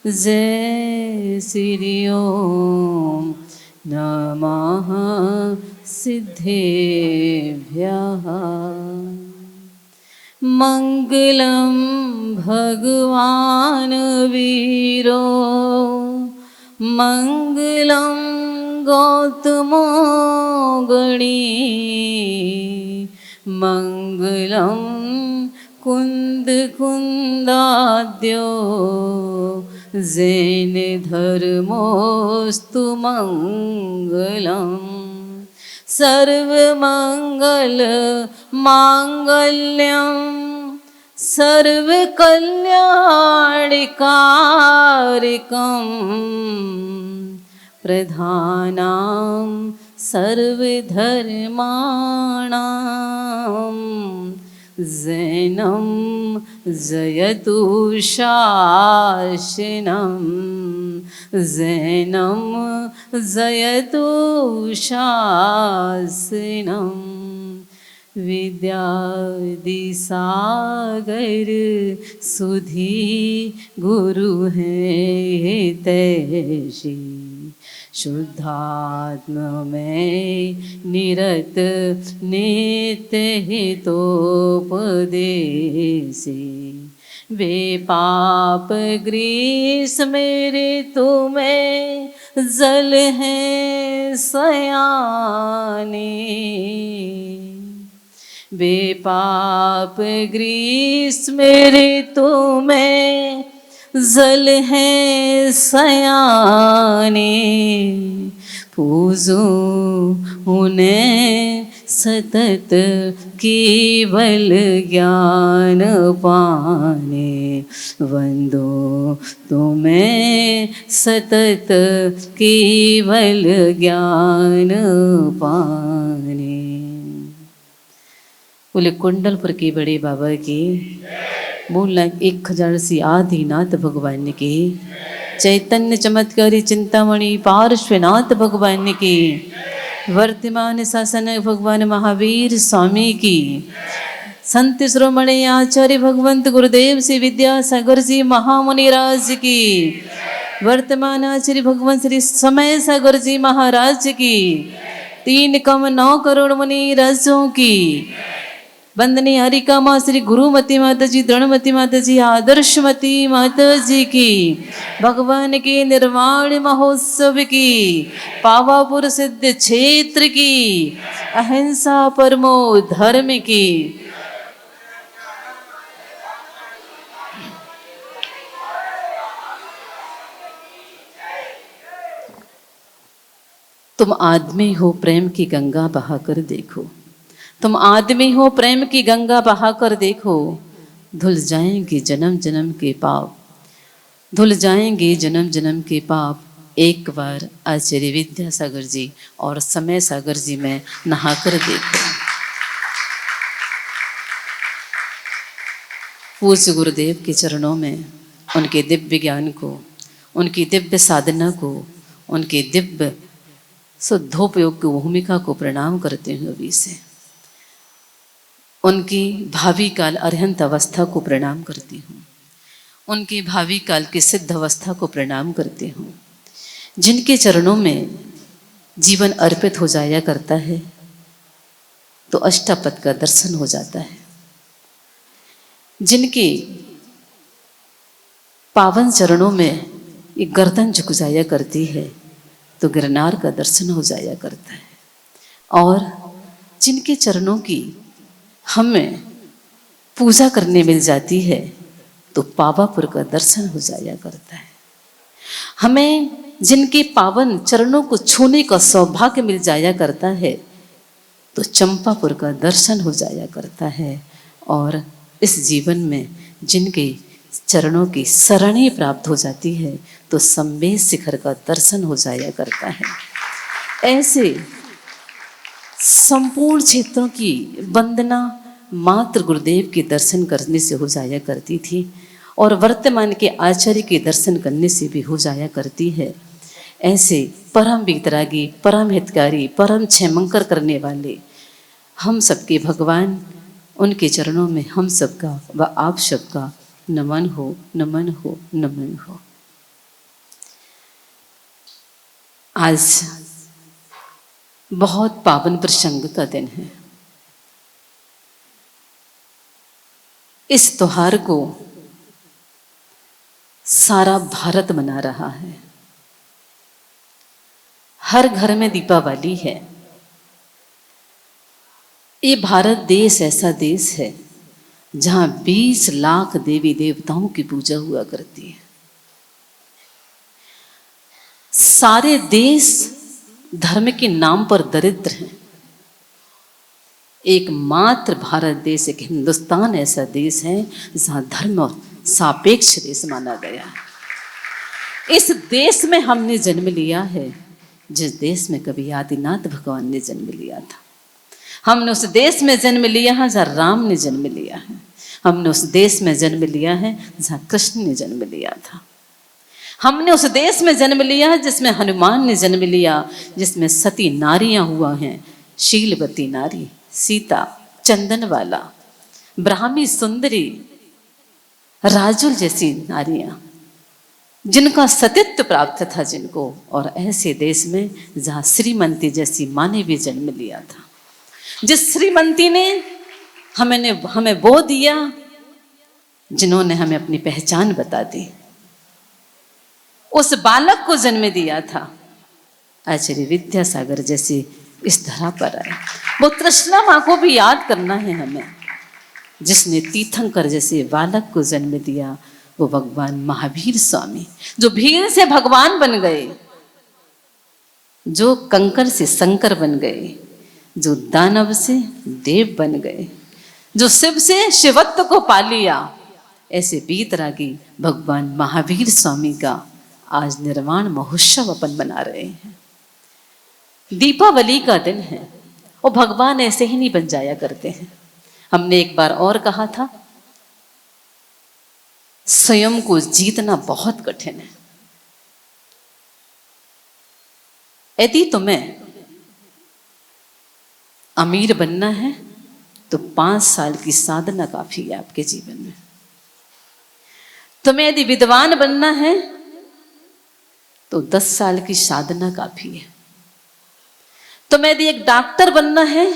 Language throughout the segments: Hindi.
जय श्री ओम नमः सिद्धेभ्यः। मंगलम भगवान वीरो मंगलम गौतमो गणी मंगलम कुंद कुंदाद्यो जैन धर्मोस्तु मंगलम सर्वमंगल मांगल्यम सर्वकल्याणकारकम प्रधानां सर्वधर्माणां जैनं जयतु शासनं जैनं जयतु शासनं विद्यादिसागर सुधी गुरु हैं तैसी शुद्धात्म में निरत नित्य हितोपदेशी वे पाप ग्रीस मेरे तुम्हें जल हैं सयाने वे पाप ग्रीस मेरे तुम्हें जल है सयाने पूजो उन्हें सतत केवल ज्ञान पाने वंदो तुम्हें सतत केवल ज्ञान पाने। बोले कुंडलपुर की बड़े बाबा की, मूल 1000 आदिनाथ भगवान की, चैतन्य चमत्कारी चिंतामणि पार्श्वनाथ भगवान की, वर्तमान शासन भगवान महावीर स्वामी की, संत शिरोमणि आचार्य भगवंत गुरुदेव श्री विद्यासागर जी महामुनि राज की, वर्तमान आचार्य भगवंत श्री समय सागर जी महाराज की, 3,9 करोड़ मुनि राजों की, वंदनीय हरिका माँ श्री गुरुमती माता जी, द्रोणमती माता जी, आदर्शमती माता जी की, भगवान के निर्वाण महोत्सव की, पावापुर सिद्ध क्षेत्र की, अहिंसा परमो धर्म की। तुम आदमी हो प्रेम की गंगा बहाकर देखो, तुम आदमी हो प्रेम की गंगा बहाकर देखो, धुल जाएंगे जन्म जन्म के पाप, धुल जाएंगे जन्म जन्म के पाप, एक बार आचार्य विद्यासागर जी और समय सागर जी में नहाकर देखो। पूज्य गुरुदेव के चरणों में उनके दिव्य ज्ञान को, उनकी दिव्य साधना को, उनके दिव्य शुद्धोपयोग की भूमिका को प्रणाम करते हुए अभी से उनकी भावी काल अरहंत अवस्था को प्रणाम करती हूँ, उनकी भावी काल की सिद्ध अवस्था को प्रणाम करती हूँ, जिनके चरणों में जीवन अर्पित हो जाया करता है तो अष्टापद का दर्शन हो जाता है, जिनके पावन चरणों में एक गर्दन झुक जाया करती है तो गिरनार का दर्शन हो जाया करता है, और जिनके चरणों की हमें पूजा करने मिल जाती है तो पावापुर का दर्शन हो जाया करता है। हमें जिनके पावन चरणों को छूने का सौभाग्य मिल जाया करता है तो चंपापुर का दर्शन हो जाया करता है, और इस जीवन में जिनके चरणों की शरणी प्राप्त हो जाती है तो संवेद शिखर का दर्शन हो जाया करता है। ऐसे संपूर्ण क्षेत्रों की वंदना मात्र गुरुदेव के दर्शन करने से हो जाया करती थी, और वर्तमान के आचार्य के दर्शन करने से भी हो जाया करती है। ऐसे परम वितरागी, परम हितकारी, परम क्षयमंकर करने वाले हम सबके भगवान, उनके चरणों में हम सबका व आप सबका नमन हो, नमन हो, नमन हो। आज बहुत पावन प्रसंग का दिन है। इस त्योहार को सारा भारत मना रहा है। हर घर में दीपावली है। ये भारत देश ऐसा देश है जहां 20 लाख देवी देवताओं की पूजा हुआ करती है। सारे देश धर्म के नाम पर दरिद्र हैं। एकमात्र भारत देश, एक हिंदुस्तान ऐसा देश है जहां धर्म और सापेक्ष देश माना गया है। इस देश में हमने जन्म लिया है जिस देश में कभी आदिनाथ भगवान ने जन्म लिया था। हमने उस देश में जन्म लिया है जहाँ राम ने जन्म लिया है। हमने उस देश में जन्म लिया है जहाँ कृष्ण ने जन्म लिया था। हमने उस देश में जन्म लिया है जिसमें हनुमान ने जन्म लिया, जिसमें सती नारियां हुआ हैं, शीलवती नारी, सीता, चंदनवाला, ब्राह्मी सुंदरी, राजुल जैसी नारियां जिनका सतीत्व प्राप्त था जिनको, और ऐसे देश में जहाँ श्रीमंती जैसी माँ ने भी जन्म लिया था। जिस श्रीमंती ने हमें वो दिया जिन्होंने हमें अपनी पहचान बता दी, उस बालक को जन्म दिया था आचार्य विद्यासागर जैसे इस धरा पर आए। वो तृष्णा माँ को भी याद करना है हमें, जिसने तीर्थंकर जैसे बालक को जन्म दिया। वो भगवान महावीर स्वामी जो भीड़ से भगवान बन गए, जो कंकर से शंकर बन गए, जो दानव से देव बन गए, जो शिव से शिवत्व को पा लिया। ऐसे बीतरागी भगवान महावीर स्वामी का आज निर्वाण महोत्सव अपन मना रहे हैं। दीपावली का दिन है और भगवान ऐसे ही नहीं बन जाया करते हैं। हमने एक बार और कहा था, स्वयं को जीतना बहुत कठिन है। यदि तुम्हें अमीर बनना है तो 5 साल की साधना काफी है आपके जीवन में। तुम्हें यदि विद्वान बनना है तो 10 साल की साधना काफी है। तुम्हें यदि एक डॉक्टर बनना है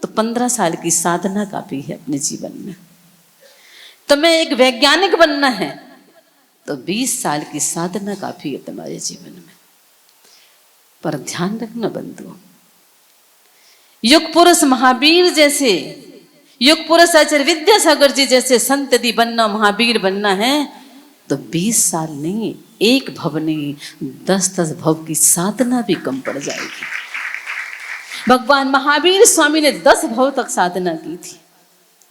तो 15 साल की साधना काफी है अपने जीवन में। तुम्हें एक वैज्ञानिक बनना है तो 20 साल की साधना काफी है तुम्हारे जीवन में। पर ध्यान रखना बंधुओं, युग पुरुष महावीर जैसे, युग पुरुष आचार्य विद्यासागर जी जैसे संत यदि बनना, महावीर बनना है तो 20 साल नहीं, 1 भव नहीं, 10 भव की साधना भी कम पड़ जाएगी। भगवान महावीर स्वामी ने 10 भव तक साधना की थी,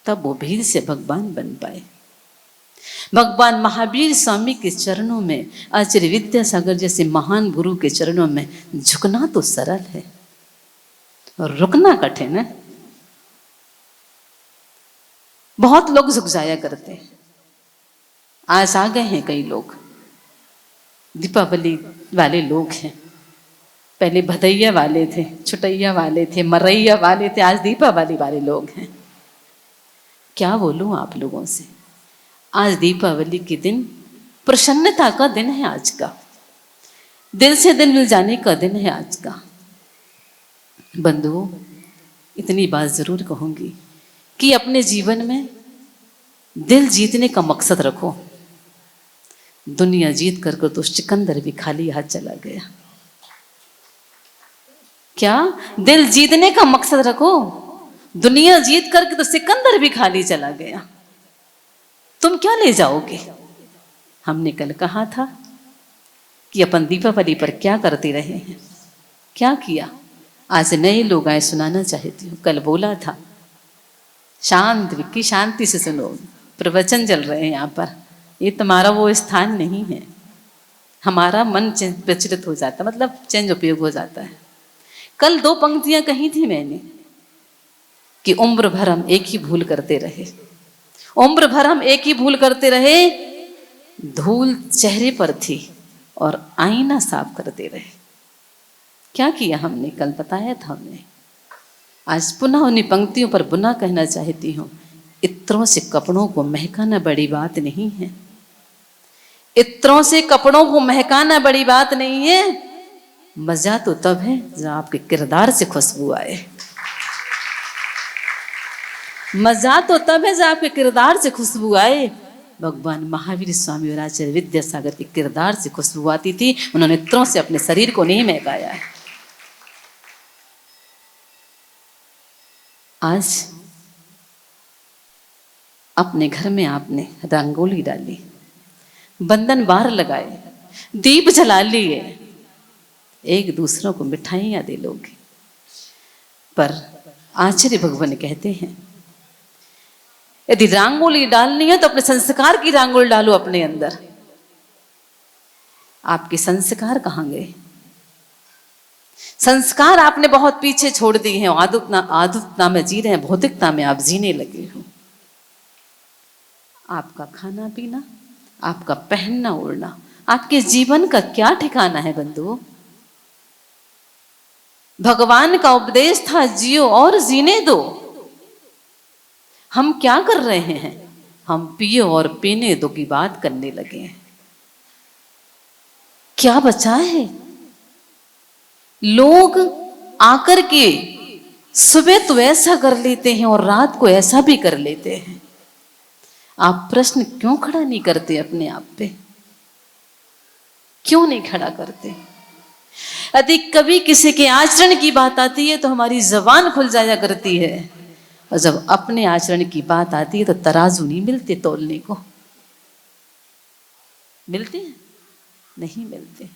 तब वो भीड़ से भगवान बन पाए। भगवान महावीर स्वामी के चरणों में, आचार्य विद्यासागर जैसे महान गुरु के चरणों में झुकना तो सरल है और रुकना कठिन है। बहुत लोग झुक जाया करते हैं। आज आ गए हैं कई लोग, दीपावली वाले लोग हैं। पहले भदैया वाले थे, छुटैया वाले थे, मरैया वाले थे, आज दीपावली वाले लोग हैं। क्या बोलूं आप लोगों से, आज दीपावली के दिन प्रसन्नता का दिन है। आज का दिल से दिल मिल जाने का दिन है आज का। बंधुओं, इतनी बात जरूर कहूंगी कि अपने जीवन में दिल जीतने का मकसद रखो। दुनिया जीत कर तो सिकंदर भी खाली हाथ चला गया। क्या दिल जीतने का मकसद रखो, दुनिया जीत करके तो सिकंदर भी खाली चला गया। तुम क्या ले जाओगे? हमने कल कहा था कि अपन दीपावली पर क्या करते रहे हैं, क्या किया। आज नए लोग आए, सुनाना चाहती हूँ। कल बोला था शांत विक्की, शांति से सुनो, प्रवचन चल रहे हैं यहाँ पर। ये तुम्हारा वो स्थान नहीं है। हमारा मन विचलित हो जाता, मतलब चेंज उपयोग हो जाता है। कल 2 पंक्तियां कही थी मैंने कि उम्र भर हम एक ही भूल करते रहे, उम्र भर हम एक ही भूल करते रहे। धूल चेहरे पर थी और आईना साफ करते रहे। क्या किया हमने? कल बताया था हमने। आज पुनः उन्हीं पंक्तियों पर पुनः कहना चाहती हूँ, इत्रों से कपड़ों को महकाना बड़ी बात नहीं है। इत्रों से कपड़ों को महकाना बड़ी बात नहीं है। मजा तो तब है जब आपके किरदार से खुशबू आए। मजा तो तब है जब आपके किरदार से खुशबू आए। भगवान महावीर स्वामी और आचार्य विद्यासागर के किरदार से खुशबू आती थी। उन्होंने इत्रों से अपने शरीर को नहीं महकाया है। आज अपने घर में आपने रंगोली डाली, बंधन बार लगाए, दीप जला लिए, एक दूसरों को मिठाइयां दे लोगे। पर आचार्य भगवान कहते हैं यदि रंगोली डालनी है तो अपने संस्कार की रंगोली डालो अपने अंदर। आपके संस्कार कहाँ गए? संस्कार आपने बहुत पीछे छोड़ दिए हैं। आधुनिकता में जी रहे हैं, भौतिकता में आप जीने लगे हो। आपका खाना पीना, आपका पहनना ओढ़ना, आपके जीवन का क्या ठिकाना है बंधुओं? भगवान का उपदेश था जियो और जीने दो। हम क्या कर रहे हैं? हम पियो और पीने दो की बात करने लगे हैं। क्या बचा है? लोग आकर के सुबह तो ऐसा कर लेते हैं और रात को ऐसा भी कर लेते हैं। आप प्रश्न क्यों खड़ा नहीं करते अपने आप पे? क्यों नहीं खड़ा करते? यदि कभी किसी के आचरण की बात आती है तो हमारी जबान खुल जाया करती है, और जब अपने आचरण की बात आती है तो तराजू नहीं मिलते तौलने को। मिलते हैं? नहीं मिलते।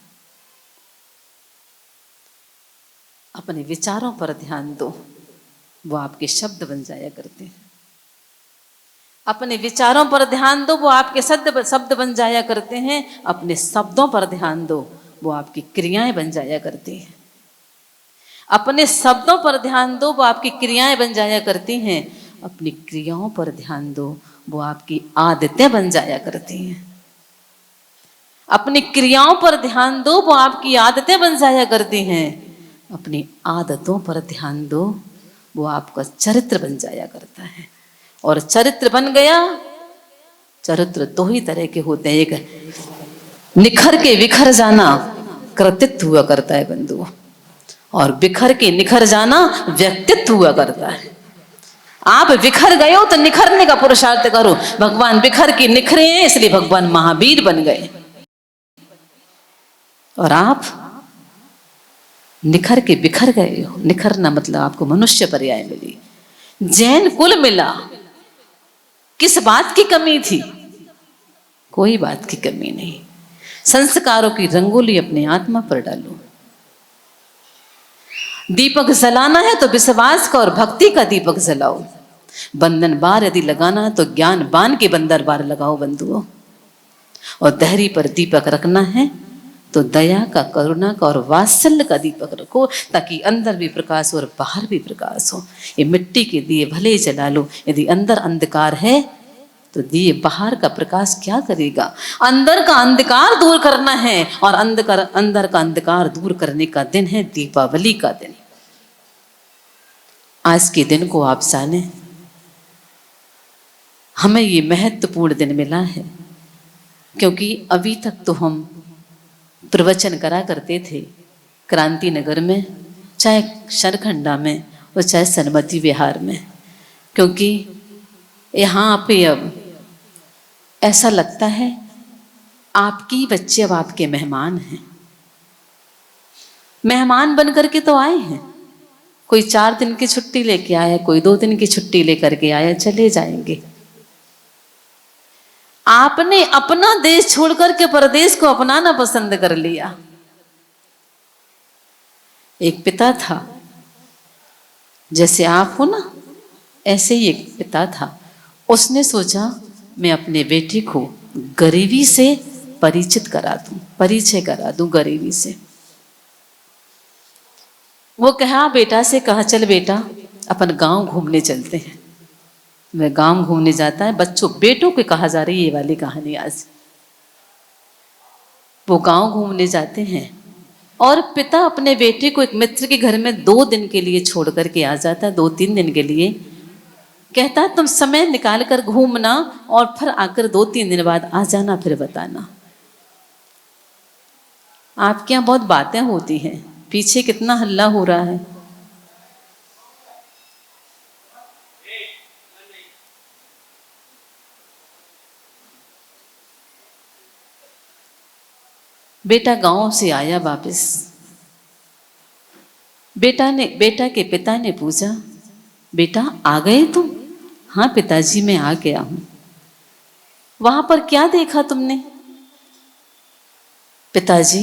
अपने विचारों पर ध्यान दो, वो आपके शब्द बन जाया करते हैं। अपने विचारों पर ध्यान दो, वो आपके शब्द बन जाया करते हैं। अपने शब्दों पर ध्यान दो, वो आपकी क्रियाएं बन जाया करती हैं। अपने शब्दों पर ध्यान दो, वो आपकी क्रियाएं बन जाया करती हैं। अपनी क्रियाओं पर ध्यान दो, वो आपकी आदतें बन जाया करती हैं। अपनी क्रियाओं पर ध्यान दो, वो आपकी आदतें बन जाया करती हैं। अपनी आदतों पर ध्यान दो, वो आपका चरित्र बन जाया करता है। और चरित्र बन गया, चरित्र दो ही तरह के होते हैं। एक निखर के विखर जाना कृतित्व हुआ करता है बंधुओं, और बिखर के निखर जाना व्यक्तित्व हुआ करता है। आप बिखर गए हो तो निखरने का पुरुषार्थ करो। भगवान बिखर के निखरे हैं, इसलिए भगवान महावीर बन गए। और आप निखर के बिखर गए हो। निखरना मतलब आपको मनुष्य पर्याय मिली, जैन कुल मिला। किस बात की कमी थी? कोई बात की कमी नहीं। संस्कारों की रंगोली अपने आत्मा पर डालो। दीपक जलाना है तो विश्वास का और भक्ति का दीपक जलाओ। बंधन बार यदि लगाना है तो ज्ञान बान के बंदर बार लगाओ बंधुओं। और दहरी पर दीपक रखना है तो दया का, करुणा का और वात्सल्य का दीपक रखो, ताकि अंदर भी प्रकाश हो और बाहर भी प्रकाश हो। ये मिट्टी के दिए भले ही जला लो, यदि अंदर अंधकार है तो दिए बाहर का प्रकाश क्या करेगा? अंदर का अंधकार दूर करना है, और अंदर का अंधकार दूर करने का दिन है दीपावली का दिन। आज के दिन को आप जाने, हमें ये महत्वपूर्ण दिन मिला है, क्योंकि अभी तक तो हम प्रवचन करा करते थे क्रांति नगर में, चाहे शरखंडा में और चाहे सनमती विहार में, क्योंकि यहाँ पे अब ऐसा लगता है आपकी बच्चे अब आपके मेहमान हैं। मेहमान बन करके तो आए हैं। कोई 4 दिन की छुट्टी लेके आया, कोई 2 दिन की छुट्टी लेकर के आया, चले जाएंगे। आपने अपना देश छोड़कर के परदेश को अपनाना पसंद कर लिया। एक पिता था, जैसे आप हो ना, ऐसे ही एक पिता था। उसने सोचा मैं अपने बेटे को गरीबी से परिचित करा दूं, परिचय करा दूं गरीबी से। वो कहा बेटा से, कहा चल बेटा अपन गांव घूमने चलते हैं। मैं गांव घूमने जाता है, बच्चों बेटों को कहा जा रही है ये वाली कहानी आज। वो गांव घूमने जाते हैं और पिता अपने बेटे को एक मित्र के घर में 2 दिन के लिए छोड़ करके आ जाता है, 2-3 दिन के लिए। कहता तुम समय निकाल कर घूमना और फिर आकर 2-3 दिन बाद आ जाना, फिर बताना। आपके यहाँ बहुत बातें होती हैं, पीछे कितना हल्ला हो रहा है। बेटा गांव से आया वापस। बेटा के पिता ने पूछा, बेटा आ गए तुम? हाँ पिताजी मैं आ गया हूं। वहां पर क्या देखा तुमने? पिताजी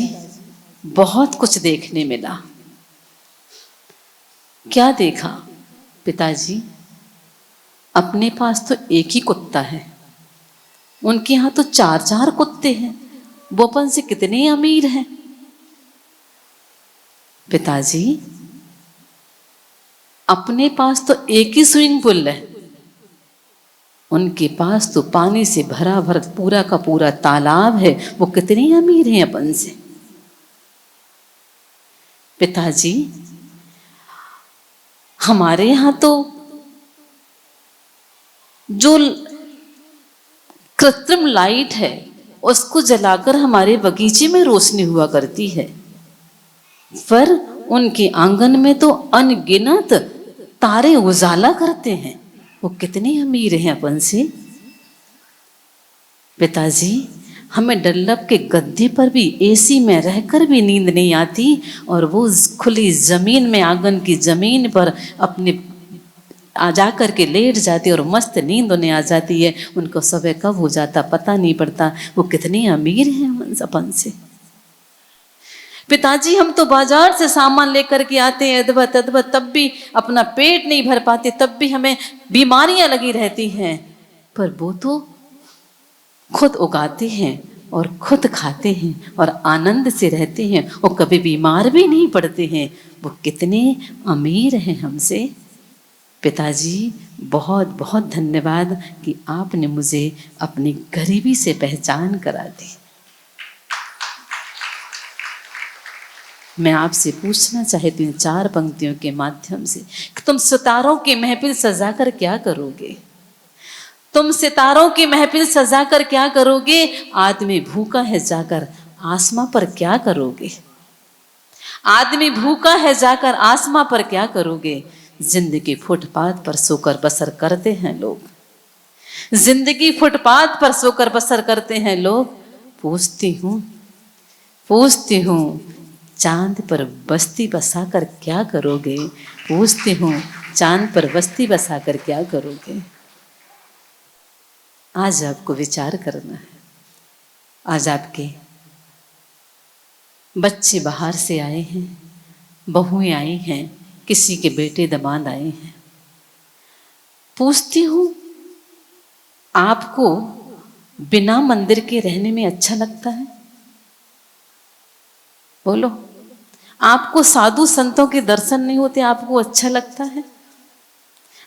बहुत कुछ देखने मिला। क्या देखा? पिताजी अपने पास तो एक ही कुत्ता है, उनके यहां तो 4-4 कुत्ते हैं, वो अपन से कितने अमीर हैं। पिताजी अपने पास तो एक ही स्विमिंग पूल है, उनके पास तो पानी से भरा भर पूरा का पूरा तालाब है, वो कितने अमीर हैं अपन से। पिताजी हमारे यहां तो जो कृत्रिम लाइट है उसको जलाकर हमारे बगीचे में रोशनी हुआ करती है, पर उनके आंगन में तो अनगिनत तारे उजाला करते हैं, वो कितने अमीर हैं अपन से। पिताजी हमें डल्लब के गद्दे पर भी एसी में रहकर भी नींद नहीं आती, और वो खुली जमीन में आंगन की जमीन पर अपने आ जा कर के लेट जाती और मस्त नींद उन्हें आ जाती है, उनको सुबह कब हो जाता पता नहीं पड़ता, वो कितने अमीर हैं अपन से। पिताजी हम तो बाजार से सामान लेकर के आते हैं अदबत अदबत, तब भी अपना पेट नहीं भर पाते, तब भी हमें बीमारियां लगी रहती हैं, पर वो तो खुद उगाते हैं और खुद खाते हैं और आनंद से रहते हैं और कभी बीमार भी नहीं पड़ते हैं, वो कितने अमीर हैं हमसे। पिताजी बहुत बहुत धन्यवाद कि आपने मुझे अपनी गरीबी से पहचान करा दी। मैं आपसे पूछना चाहती हूँ 4 पंक्तियों के माध्यम से कि तुम सितारों की महफिल सजाकर क्या करोगे? तुम सितारों की महफिल सजाकर क्या करोगे? आदमी भूखा है जाकर आसमां पर क्या करोगे? आदमी भूखा है जाकर आसमां पर क्या करोगे? जिंदगी फुटपाथ पर सोकर बसर करते हैं लोग, जिंदगी फुटपाथ पर सोकर बसर करते हैं लोग। पूछती हूँ चांद पर बस्ती बसाकर क्या करोगे? पूछती हूँ चांद पर बस्ती बसाकर क्या करोगे? आज आपको विचार करना है। आज आपके बच्चे बाहर से आए हैं, बहुएं आई हैं, किसी के बेटे दामाद आए हैं। पूछती हूँ आपको बिना मंदिर के रहने में अच्छा लगता है? बोलो। आपको साधु संतों के दर्शन नहीं होते आपको अच्छा लगता है?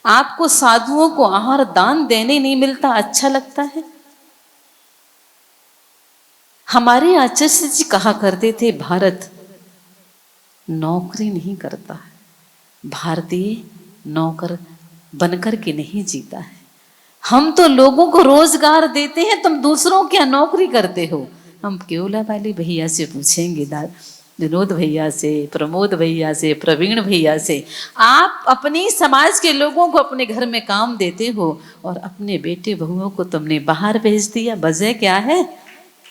आपको साधुओं को आहार दान देने नहीं मिलता अच्छा लगता है? हमारे आचार्य जी कहा करते थे भारत नौकरी नहीं करता है, भारतीय नौकर बनकर के नहीं जीता है। हम तो लोगों को रोजगार देते हैं, तुम दूसरों क्या नौकरी करते हो? हम केवला वाली भैया से पूछेंगे, विनोद भैया से, प्रमोद भैया से, प्रवीण भैया से, आप अपनी समाज के लोगों को अपने घर में काम देते हो और अपने बेटे बहुओं को तुमने बाहर भेज दिया, वजह क्या है?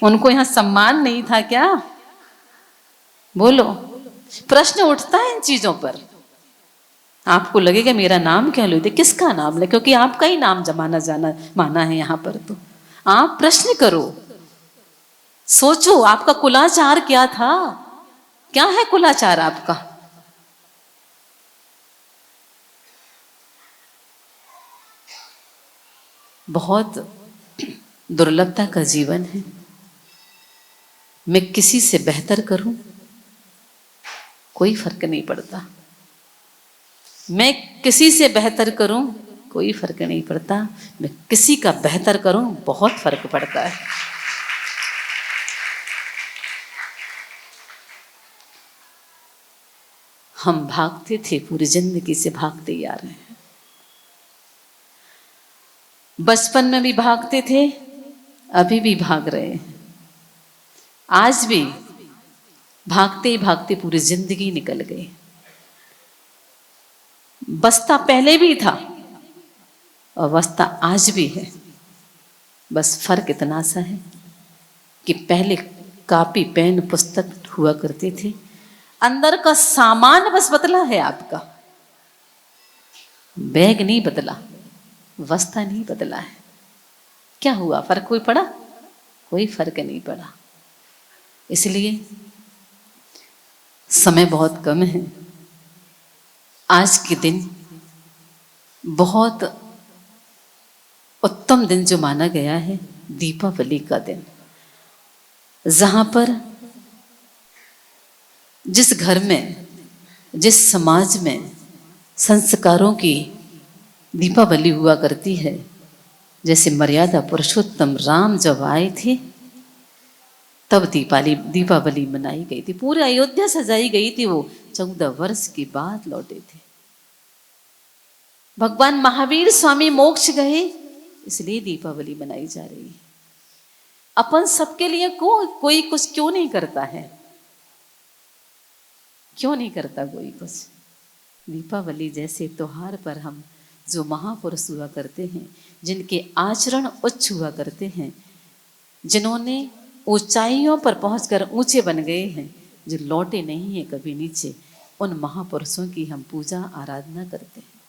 उनको यहाँ सम्मान नहीं था क्या? बोलो। प्रश्न उठता है इन चीजों पर। आपको लगेगा मेरा नाम क्या लो, किसका नाम ले, क्योंकि आपका ही नाम जमाना जाना माना है यहाँ पर। तो आप प्रश्न करो, सोचो आपका कुलाचार क्या था, क्या है कुलाचार आपका? बहुत दुर्लभता का जीवन है। मैं किसी से बेहतर करूं कोई फर्क नहीं पड़ता, मैं किसी से बेहतर करूं कोई फर्क नहीं पड़ता, मैं किसी का बेहतर करूं बहुत फर्क पड़ता है। हम भागते थे, पूरी जिंदगी से भागते ही आ रहे हैं। बचपन में भी भागते थे, अभी भी भाग रहे हैं, आज भी भागते ही भागते पूरी जिंदगी निकल गई। बस्ता पहले भी था और बस्ता आज भी है, बस फर्क इतना सा है कि पहले कॉपी पेन पुस्तक हुआ करती थी, अंदर का सामान बस बदला है आपका, बैग नहीं बदला, बस्ता नहीं बदला है। क्या हुआ, फर्क कोई पड़ा? कोई फर्क नहीं पड़ा। इसलिए समय बहुत कम है। आज के दिन बहुत उत्तम दिन जो माना गया है, दीपावली का दिन, जहां पर जिस घर में, जिस समाज में संस्कारों की दीपावली हुआ करती है, जैसे मर्यादा पुरुषोत्तम राम जब आए थे तब दीपावली मनाई गई थी, पूरी अयोध्या सजाई गई थी। वो 14 वर्ष के बाद लौटे थे। भगवान महावीर स्वामी मोक्ष गए, इसलिए दीपावली मनाई जा रही है। अपन सबके लिए कोई कुछ क्यों नहीं करता है? क्यों नहीं करता कोई कुछ? दीपावली जैसे त्योहार पर हम जो महापुरुष हुआ करते हैं, जिनके आचरण उच्च हुआ करते हैं, जिन्होंने ऊंचाइयों पर पहुंचकर ऊंचे बन गए हैं, जो लौटे नहीं हैं कभी नीचे, उन महापुरुषों की हम पूजा आराधना करते हैं।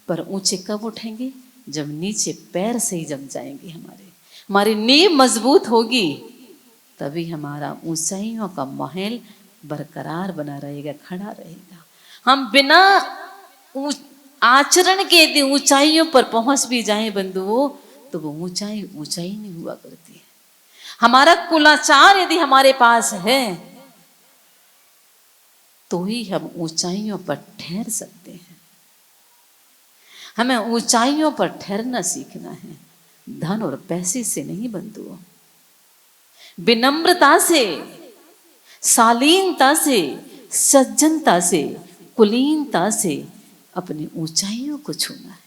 पर ऊंचे कब उठेंगे? जब नीचे पैर से ही जम जाएंगे, हमारी नींव मजबूत होगी, तभी हमारा ऊंचाइयों का महल बरकरार बना रहेगा, खड़ा रहेगा। हम बिना आचरण के यदि ऊंचाइयों पर पहुंच भी जाएं बंधुओं, तो वो ऊंचाई नहीं हुआ करती है। हमारा कुलाचार यदि हमारे पास है तो ही हम ऊंचाइयों पर ठहर सकते हैं। हमें ऊंचाइयों पर ठहरना सीखना है, धन और पैसे से नहीं बंधुओं। विनम्रता से, शालीनता से, सज्जनता से, कुलीनता से अपनी ऊंचाइयों को छूना है।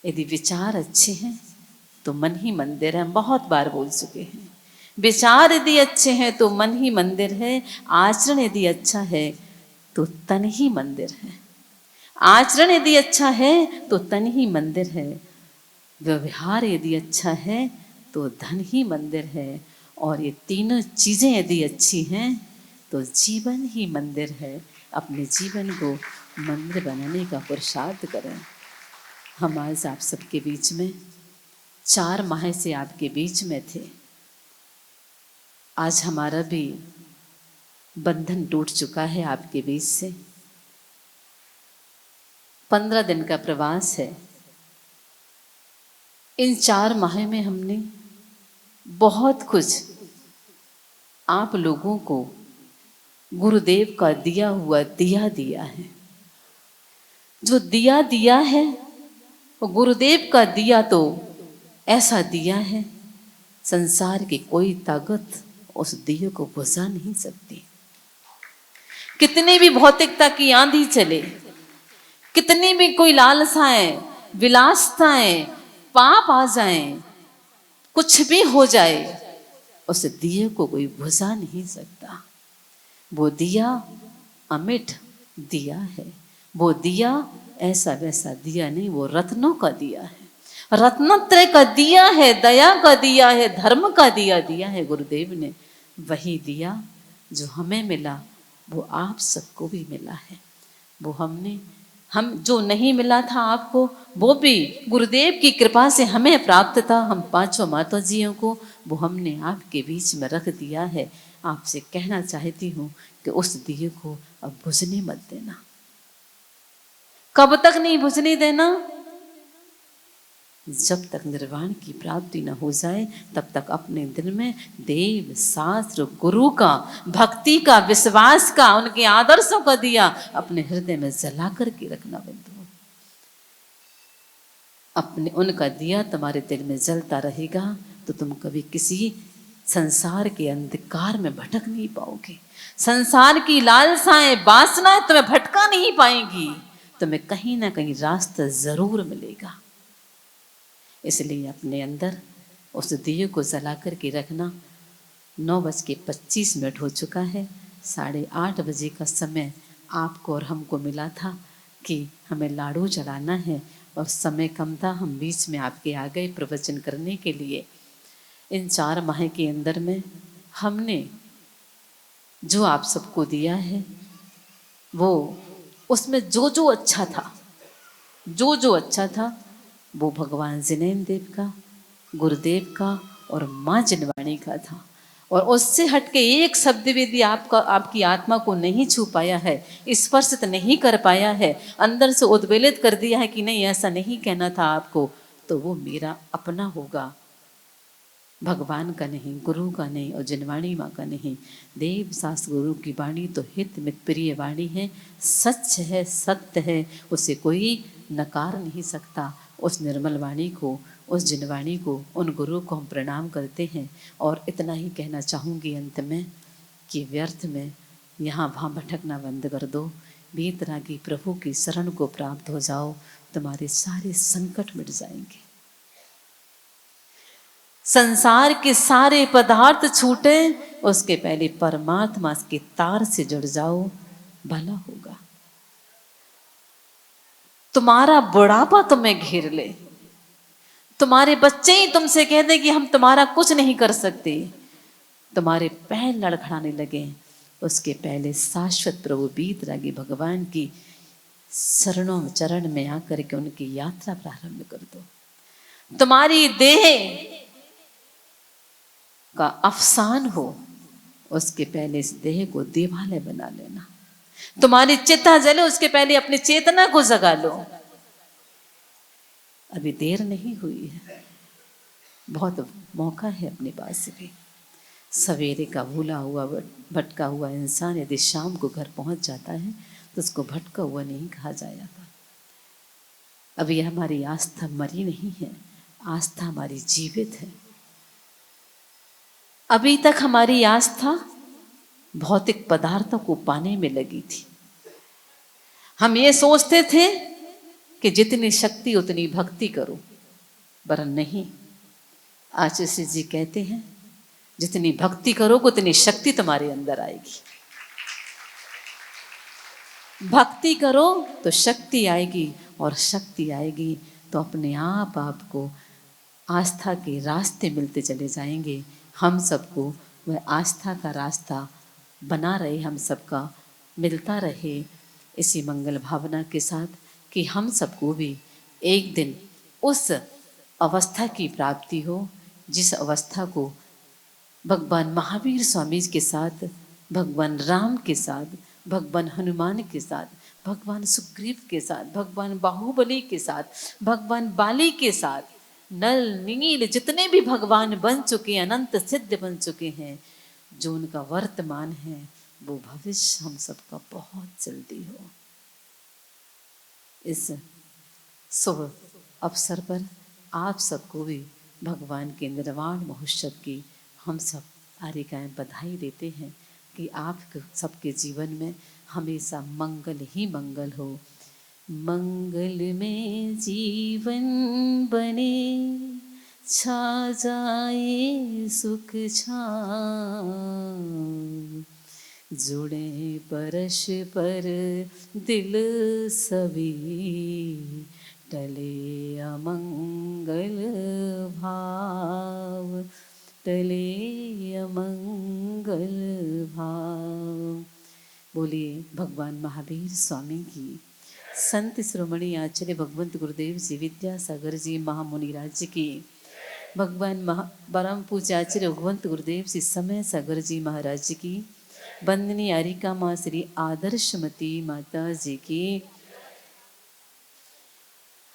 यदि विचार अच्छे हैं तो मन ही मंदिर है, हम बहुत बार बोल चुके हैं। विचार यदि अच्छे हैं तो मन ही मंदिर है, आचरण यदि अच्छा है तो तन ही मंदिर है। आचरण यदि अच्छा है तो तन ही मंदिर है, व्यवहार यदि अच्छा है तो धन ही मंदिर है, और ये तीनों चीजें यदि अच्छी हैं तो जीवन ही मंदिर है। अपने जीवन को मंदिर बनाने का पुरुषार्थ करें। हम आज आप सबके बीच में 4 माह से आपके बीच में थे। आज हमारा भी बंधन टूट चुका है आपके बीच से। 15 दिन का प्रवास है। इन 4 माह में हमने बहुत कुछ आप लोगों को गुरुदेव का दिया हुआ दिया है। जो दिया है वो गुरुदेव का दिया तो ऐसा दिया है, संसार की कोई ताकत उस दिए को बुझा नहीं सकती। कितनी भी भौतिकता की आंधी चले, कितनी भी कोई लालसाएं, विलासताएं, पाप आ जाएं, कुछ भी हो जाए, उस दिए को कोई बुझा नहीं सकता। वो दिया अमिट दिया है। वो दिया ऐसा वैसा दिया नहीं, वो रत्नों का दिया है, रत्नत्रय का दिया है, दया का दिया है, धर्म का दिया है गुरुदेव ने। वही दिया जो हमें मिला वो आप सबको भी मिला है। वो हम जो नहीं मिला था आपको, वो भी गुरुदेव की कृपा से हमें प्राप्त था। हम 5 माताजियों को वो हमने आपके बीच में रख दिया है। आपसे कहना चाहती हूँ कि उस दिए को अब बुझने मत देना। कब तक नहीं बुझने देना? जब तक निर्वाण की प्राप्ति न हो जाए तब तक अपने दिल में देव, शास्त्र, गुरु का, भक्ति का, विश्वास का, उनके आदर्शों का दिया अपने हृदय में जला करके रखना बंधु। अपने उनका दिया तुम्हारे दिल में जलता रहेगा तो तुम कभी किसी संसार के अंधकार में भटक नहीं पाओगे। संसार की लालसाएं, वासनाएं तुम्हें भटका नहीं पाएंगी। तुम्हें कहीं ना कहीं रास्ता ज़रूर मिलेगा। इसलिए अपने अंदर उस दिए को जला कर के रखना। 9:25 हो चुका है। 8:30 का समय आपको और हमको मिला था कि हमें लाड़ू चढ़ाना है और समय कम था, हम बीच में आपके आ गए प्रवचन करने के लिए। इन 4 माह के अंदर में हमने जो आप सबको दिया है वो उसमें जो जो अच्छा था, जो जो अच्छा था वो भगवान जिनेंद्र देव का, गुरुदेव का और माँ जिनवाणी का था। और उससे हटके एक शब्द यदि आपका आपकी आत्मा को नहीं छू पाया है, स्पर्शित नहीं कर पाया है, अंदर से उद्वेलित कर दिया है कि नहीं ऐसा नहीं कहना था आपको, तो वो मेरा अपना होगा, भगवान का नहीं, गुरु का नहीं और जिनवाणी माँ का नहीं। देव शास्त्र गुरु की वाणी तो हित मित प्रिय वाणी है, सच है, सत्य है, उसे कोई नकार नहीं सकता। उस निर्मल वाणी को, उस जिनवाणी को, उन गुरु को हम प्रणाम करते हैं। और इतना ही कहना चाहूँगी अंत में कि व्यर्थ में यहाँ वहाँ भटकना बंद कर दो, वीतरागी प्रभु की शरण को प्राप्त हो जाओ, तुम्हारे सारे संकट मिट जाएंगे। संसार के सारे पदार्थ छूटे उसके पहले परमात्मा के तार से जुड़ जाओ, भला होगा। तुम्हारा बुढ़ापा तुम्हें घेर ले, तुम्हारे बच्चे ही तुमसे कह दे कि हम तुम्हारा कुछ नहीं कर सकते, तुम्हारे पैर लड़खड़ाने लगे, उसके पहले शाश्वत प्रभु वीतरागी भगवान की शरणों चरण में आकर के उनकी यात्रा प्रारंभ कर दो। तुम्हारी देह का अवसान हो उसके पहले इस देह को देवालय बना लेना। तुम्हारी चिता जले उसके पहले अपनी चेतना को जगा लो। अभी देर नहीं हुई है, बहुत मौका है अपने पास भी। सवेरे का भूला हुआ भटका हुआ इंसान यदि शाम को घर पहुंच जाता है तो उसको भटका हुआ नहीं कहा जाएगा। अभी हमारी आस्था मरी नहीं है, आस्था हमारी जीवित है। अभी तक हमारी आस्था भौतिक पदार्थों को पाने में लगी थी। हम ये सोचते थे कि जितनी शक्ति उतनी भक्ति करो, पर नहीं। आचार्य जी कहते हैं जितनी भक्ति करोगे उतनी शक्ति तुम्हारे अंदर आएगी। भक्ति करो तो शक्ति आएगी, और शक्ति आएगी तो अपने आप आपको आस्था के रास्ते मिलते चले जाएंगे। हम सबको वह आस्था का रास्ता बना रहे, हम सबका मिलता रहे, इसी मंगल भावना के साथ कि हम सबको भी एक दिन उस अवस्था की प्राप्ति हो जिस अवस्था को भगवान महावीर स्वामी के साथ, भगवान राम के साथ, भगवान हनुमान के साथ, भगवान सुग्रीव के साथ, भगवान बाहुबली के साथ, भगवान बाली के साथ, नल नील जितने भी भगवान बन चुके हैं, अनंत सिद्ध बन चुके हैं, जो उनका वर्तमान है वो भविष्य हम सबका बहुत जल्दी हो। इस शुभ अवसर पर आप सबको भी भगवान के निर्वाण महोत्सव की हम सब आरिकाएँ बधाई देते हैं कि आप सबके जीवन में हमेशा मंगल ही मंगल हो। मंगल में जीवन बने, छा जाए सुख छाँव, जुड़े परस्पर दिल सभी, टले अमंगल भाव, टले अमंगल भाव। बोलिए भगवान महावीर स्वामी की, संत शिरोमणि आचार्य भगवंत गुरुदेव जी विद्यासागर जी महामुनि राज्य की, भगवान परम पूज्य आचार्य भगवंत गुरुदेव जी समय सागर जी महाराज की, वंदनीय आरिका माँ श्री आदर्शमती माता जी की।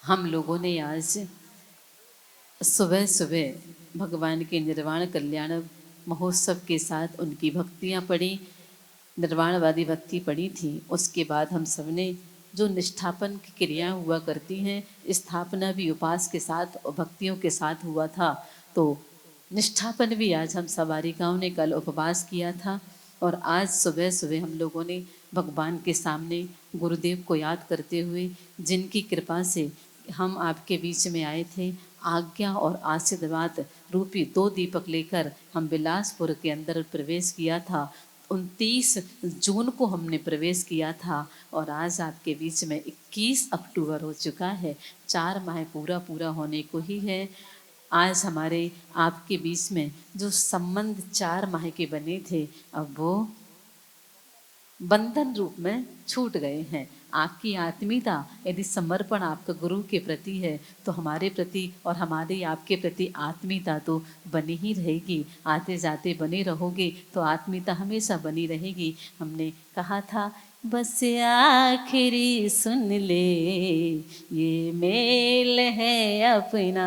हम लोगों ने आज सुबह सुबह भगवान के निर्वाण कल्याण महोत्सव के साथ उनकी भक्तियाँ पढ़ी, निर्वाणवादी भक्ति पढ़ी थी। उसके बाद हम सब ने जो निष्ठापन की क्रिया हुआ करती हैं, स्थापना भी उपास के साथ और भक्तियों के साथ हुआ था, तो निष्ठापन भी आज हम सब बालिकाओं ने कल उपवास किया था। और आज सुबह सुबह हम लोगों ने भगवान के सामने गुरुदेव को याद करते हुए, जिनकी कृपा से हम आपके बीच में आए थे, आज्ञा और आशीर्वाद रूपी 2 दीपक लेकर हम बिलासपुर के अंदर प्रवेश किया था। 29 जून को हमने प्रवेश किया था और आज आपके बीच में 21 अक्टूबर हो चुका है। 4 माह पूरा होने को ही है। आज हमारे आपके बीच में जो संबंध 4 माह के बने थे, अब वो बंधन रूप में छूट गए हैं। आपकी आत्मीयता यदि समर्पण आपका गुरु के प्रति है तो हमारे प्रति और हमारे आपके प्रति आत्मीयता तो बनी ही रहेगी। आते जाते बने रहोगे तो आत्मीयता हमेशा बनी रहेगी। हमने कहा था बस आखिरी सुन ले ये मेल है अपना,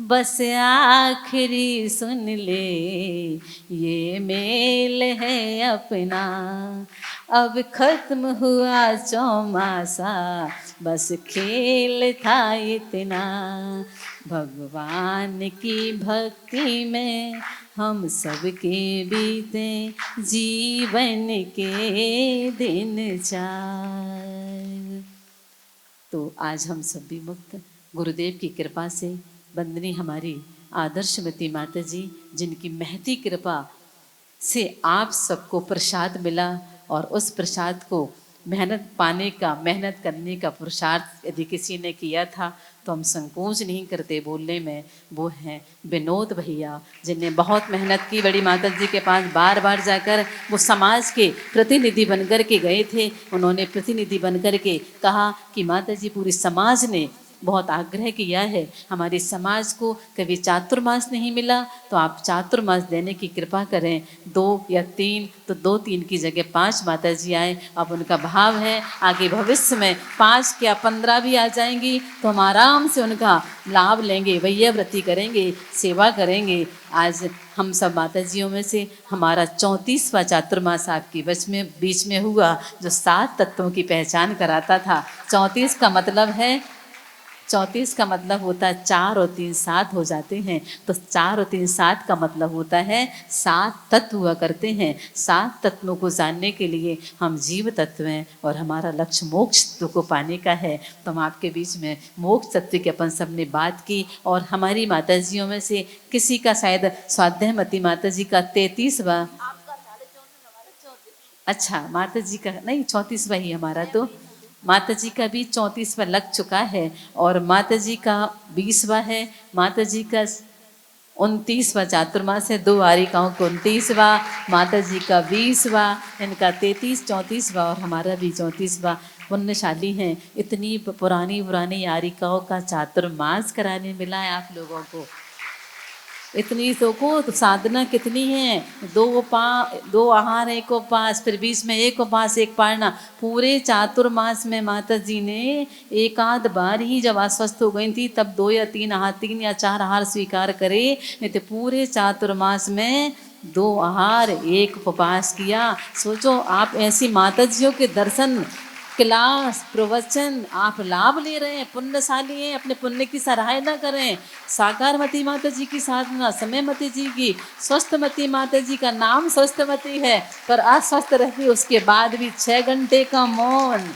बस आखिरी सुन ले ये मेल है अपना, अब खत्म हुआ चौमासा बस खेल था इतना, भगवान की भक्ति में हम सबके बीते जीवन के दिन 4। तो आज हम सब भी मुक्त गुरुदेव की कृपा से, वंदनी हमारी आदर्शवती माता जी, जिनकी महती कृपा से आप सबको प्रसाद मिला और उस प्रसाद को मेहनत पाने का, मेहनत करने का पुरुषार्थ यदि किसी ने किया था तो हम संकोच नहीं करते बोलने में। वो हैं विनोद भैया, जिनने बहुत मेहनत की। बड़ी माता जी के पास बार बार जाकर वो समाज के प्रतिनिधि बनकर के गए थे। उन्होंने प्रतिनिधि बनकर के कहा कि माता जी, पूरी समाज ने बहुत आग्रह किया है, हमारे समाज को कभी चातुर्मास नहीं मिला तो आप चातुर्मास देने की कृपा करें। 2 या 3 तो 2-3 की जगह 5 माता जी आए। अब उनका भाव है आगे भविष्य में 5 या 15 भी आ जाएंगी तो हम आराम से उनका लाभ लेंगे, वैया व्रती करेंगे, सेवा करेंगे। आज हम सब माता जियों में से हमारा 34वां चातुर्मास आपकी बीच में हुआ, जो 7 तत्वों की पहचान कराता था। 34 का मतलब है, 34 का मतलब होता है 4 और 3 7 हो जाते हैं, तो 4 और 3 7 का मतलब होता है 7 तत्व हुआ करते हैं। 7 तत्वों को जानने के लिए हम जीव तत्व हैं और हमारा लक्ष्य मोक्ष तत्व को पाने का है। तो हम आपके बीच में मोक्ष तत्व की अपन सब ने बात की। और हमारी माताजियों में से किसी का शायद स्वाध्यायमती माता जी का 33वां, अच्छा माता जी का नहीं 34वां ही हमारा, तो माता जी का भी 34वां लग चुका है और माता जी का 20वां है। माता जी का 29वां चातुर्मास है, 2 आरिकाओं को 29वां, माता जी का 20वां, इनका 33 34वां और हमारा भी 34वां। पुण्यशाली हैं, इतनी पुरानी आरिकाओं का चातुर्मास कराने मिला है आप लोगों को। इतनी तो को तो साधना कितनी है, 2 आहार 1 उपवास, फिर बीच में 1 उपवास 1 पारना। पूरे चातुर्मास में माता जी ने एक आध बार ही जब अस्वस्थ हो गई थी तब 2 या 3 आहार, 3 या 4 आहार स्वीकार करे, नहीं तो पूरे चातुर्मास में 2 आहार 1 उपवास किया। सोचो आप ऐसी माता जियों के दर्शन, क्लास, प्रवचन आप लाभ ले रहे हैं, पुण्यशाली हैं, अपने पुण्य की सराहना करें। साकारमती माता जी की साधना, समयमती जी की, स्वस्थमती माता जी का नाम स्वस्थमती है पर अस्वस्थ रहती, उसके बाद भी 6 घंटे का मौन,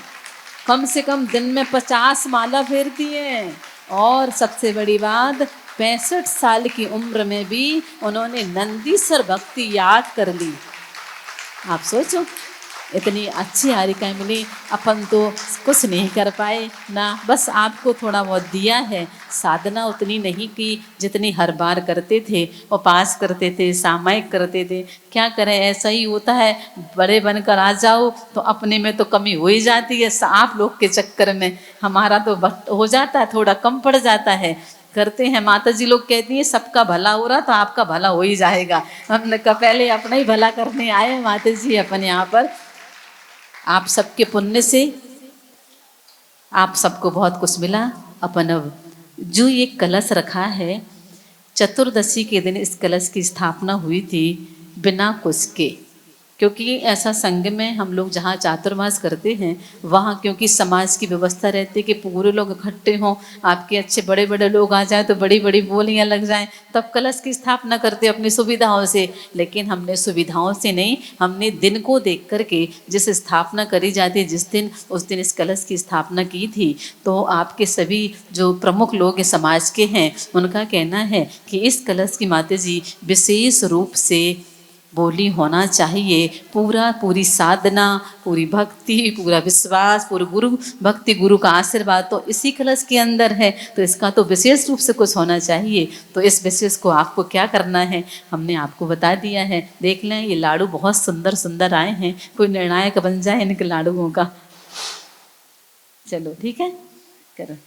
कम से कम दिन में 50 माला फेरती हैं। और सबसे बड़ी बात, 65 साल की उम्र में भी उन्होंने नंदीश्वर भक्ति याद कर ली। आप सोचो इतनी अच्छी हारिकाएँ मिली, अपन तो कुछ नहीं कर पाए ना, बस आपको थोड़ा बहुत दिया है। साधना उतनी नहीं की जितनी हर बार करते थे, उपवास करते थे, सामायिक करते थे। क्या करें, ऐसा ही होता है, बड़े बनकर आ जाओ तो अपने में तो कमी हो ही जाती है। आप लोग के चक्कर में हमारा तो हो जाता है, थोड़ा कम पड़ जाता है। करते हैं, माता जी लोग कहती हैं सबका भला हो रहा तो आपका भला हो ही जाएगा। हमने कहा पहले अपना ही भला करने आए माता जी अपन यहाँ पर। आप सबके पुण्य से आप सबको बहुत कुछ मिला। अपन अब जो ये कलश रखा है, चतुर्दशी के दिन इस कलश की स्थापना हुई थी बिना कुछ के, क्योंकि ऐसा संघ में हम लोग जहाँ चातुर्मास करते हैं वहाँ क्योंकि समाज की व्यवस्था रहती है कि पूरे लोग इकट्ठे हों, आपके अच्छे बड़े बड़े लोग आ जाएं तो बड़ी बड़ी बोलियाँ लग जाएं, तब कलश की स्थापना करते अपनी सुविधाओं से। लेकिन हमने सुविधाओं से नहीं, हमने दिन को देख करके जिस स्थापना करी जाती है, जिस दिन उस दिन इस कलश की स्थापना की थी। तो आपके सभी जो प्रमुख लोग समाज के हैं उनका कहना है कि इस कलश की माता जी विशेष रूप से बोली होना चाहिए। पूरी साधना, पूरी भक्ति, पूरा विश्वास, पूरी गुरु भक्ति, गुरु का आशीर्वाद तो इसी कलश के अंदर है, तो इसका तो विशेष रूप से कुछ होना चाहिए। तो इस विशेष को आपको क्या करना है हमने आपको बता दिया है। देख लें, ये लाडू बहुत सुंदर सुंदर आए हैं, कोई निर्णायक बन जाए इनके लाडुओं का। चलो ठीक है, करो।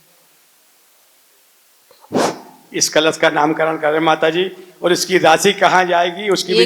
इस कलश का नामकरण करें माता जी, और इसकी राशि कहाँ जाएगी उसकी भी